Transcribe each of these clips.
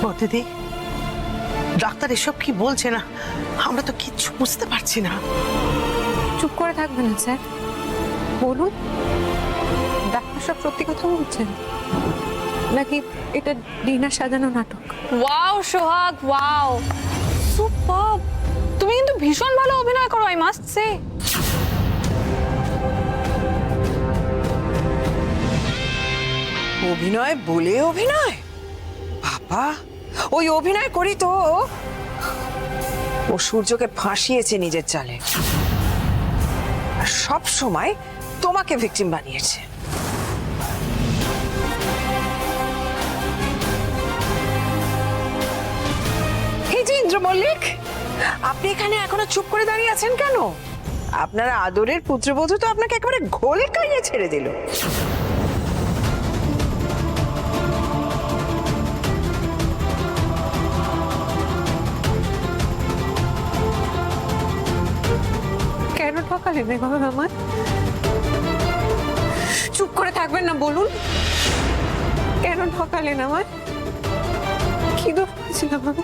বৌদিদি, doctor এসব কি বলছে না? আমরা তো কিচ্ছু বুঝতে পারছি না। চুপ করে থাকবেন না স্যার, বলুন ডাক্তার সব সত্যি কথা বলছেন নাকি এটা ডিনার সাজানো নাটক? ওয়াও সোহাগ, ওয়াও, সুপার! তুমি কিন্তু ভীষণ ভালো অভিনয় করো, আই মাস্ট সে। অভিনয় বলে অভিনয়? বাবা, ওই অভিনয় করি তো ও সূর্যকে ফাঁসিয়েছে নিজের চালে, আর সব সময় তোমাকে ভিকটিম বানিয়েছে। এই যে ইন্দ্র মল্লিক, আপনি এখানে এখনো চুপ করে দাঁড়িয়ে আছেন কেন? আপনার আদরের পুত্রবধূ তো আপনাকে একেবারে ঘোল খাইয়ে ছেড়ে দিল। কেন ঠকালেন এভাবে আমার? চুপ করে থাকবেন না, বলুন কেন ঠকালেন আমার? কি দোষ করেছিলাম আমি?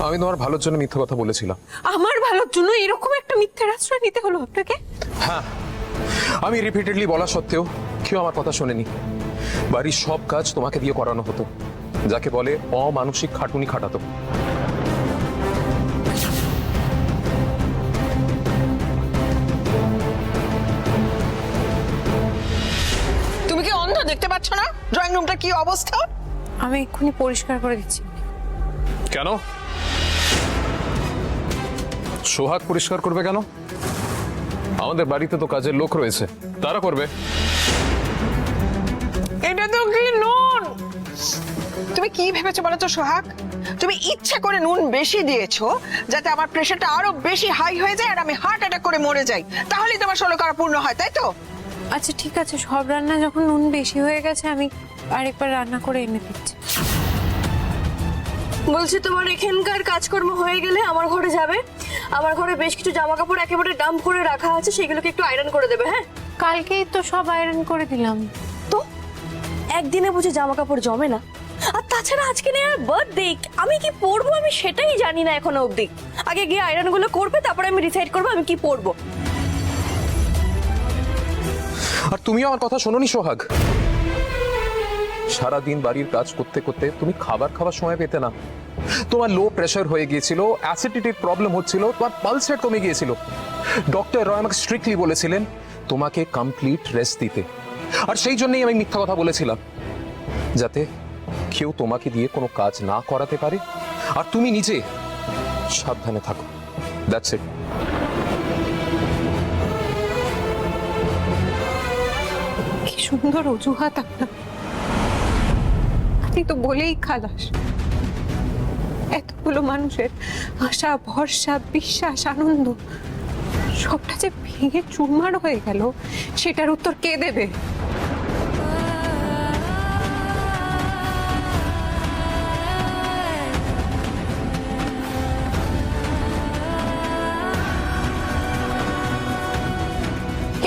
আমি তোমার ভালোর জন্য মিথ্যা কথা বলেছিলাম। আমার ভালোর জন্য এরকম একটা মিথ্যার আশ্রয় নিতে হলো আপনাকে? হ্যাঁ, আমি রিপিটেডলি বলা সত্ত্বেও কেউ আমার কথা শোনেনি। বাড়ির সব কাজ তোমাকে দিয়ে করানো হতো, যাকে বলে অমানসিক খাটুনি খাটাতো। তুমি কি অন্ধ, দেখতে পাচ্ছ না ড্রয়িং রুমটা কি অবস্থা? আমি এক্ষুনি পরিষ্কার করে দিচ্ছি। কেন সোহাগ পরিষ্কার করবে কেন? আমাদের বাড়িতে তো কাজের লোক রয়েছে, তারা করবে। এটা তো কি নুন! তুমি কি ভেবেছো বলো তো সোহাগ? তুমি ইচ্ছা করে নুন বেশি দিয়েছো যাতে আমার প্রেশারটা আরো বেশি হাই হয়ে যায় আর আমি হার্ট অ্যাটাক করে মরে যাই, তাহলেই তোমার 16 করা পূর্ণ হয়, তাই তো? আচ্ছা ঠিক আছে, সব রান্না যখন নুন বেশি হয়ে গেছে আমি আরেকবার রান্না করে এনে দিচ্ছি। বলছি তোমার এখানকার কাজকর্ম হয়ে গেলে আমার ঘরে যাবে। আমার ঘরে বেশ কিছু জামা কাপড় একেবারে ডাম্প করে রাখা আছে, সেগুলোকে একটু আয়রন করে দেবে। হ্যাঁ, কালকেই তো সব আয়রন করে দিলাম। তো একদিনে বুঝে জামা কাপড় জমে না? আর তাছাড়া আজকে নেই আর বার্থডে, আমি কি পরবো আমি সেটাই জানি না এখনো অবধি। আগে গিয়ে আয়রন গুলো করবে, তারপরে আমি ডিসাইড করবো আমি কি পরবো। আর তুমি আমার কথা শোনোনি সোহাগ। সারাদিন বাড়ির কাজ করতে করতে তুমি খাবার খাওয়ার সময় পেতে না। তোমার লো প্রেশার হয়ে গিয়েছিল, অ্যাসিডিটির প্রবলেম হচ্ছিল, তোমার পালস রেট কমে গিয়েছিল। ডক্টর রয় আমাকে স্ট্রিক্টলি বলেছিলেন তোমাকে কমপ্লিট রেস্ট দিতে, আর সেই জন্যই আমি মিথ্যা কথা বলেছিলাম, যাতে কেউ তোমাকে দিয়ে কোনো কাজ না করাতে পারে আর তুমি নিজে সাবধানে থাকো। That's it. কি সুন্দর অজুহাত আপনার, আপনি তো বলেই খালাস। এতগুলো মানুষের আশা, ভরসা, বিশ্বাস, আনন্দ সবটা যে ভেঙে চুরমার হয়ে গেল, সেটার উত্তর কে দেবে?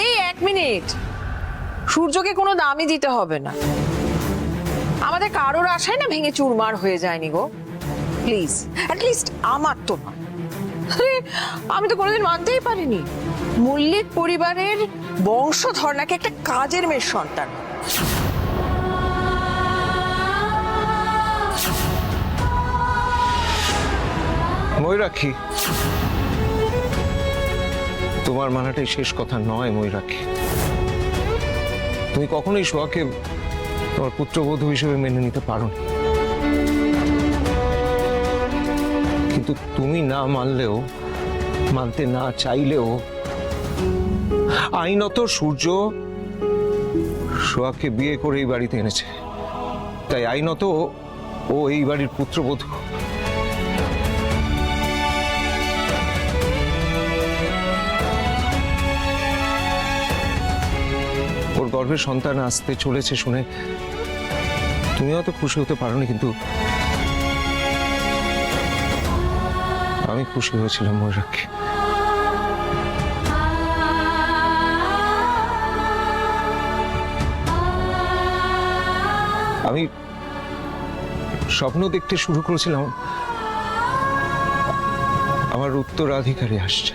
এই 1 মিনিট, সূর্যকে কোনো দামই দিতে হবে না। আমাদের কারোর আশায় না ভেঙে চুরমার হয়ে যায়নি গো, প্লিজ। অ্যাটলিস্ট আমার তো না। আরে, আমি তো কোনোদিন মানতেই পারিনি মল্লিক পরিবারের বংশধর নাকি একটা কাজের মেয়ের সন্তান। ময়ূরাক্ষী, তোমার মানাটাই শেষ কথা নয় ময়ূরাক্ষী। তুমি কখনোই সোহাগকে তোমার পুত্রবধূ হিসেবে মেনে নিতে পারো না, কিন্তু তুমি না মানলেও, মানতে না চাইলেও আইনত সূর্য সোহাগকে বিয়ে করে এই বাড়িতে এনেছে, তাই আইনত ও এই বাড়ির পুত্রবধূ। ওর গর্ভের সন্তান আসতে চলেছে শুনে তুমি হয়তো খুশি হতে পারোনি, কিন্তু আমি খুশি হয়েছিলাম ময়ূরাক্ষী। আমি স্বপ্ন দেখতে শুরু করেছিলাম আমার উত্তরাধিকারী আসছে।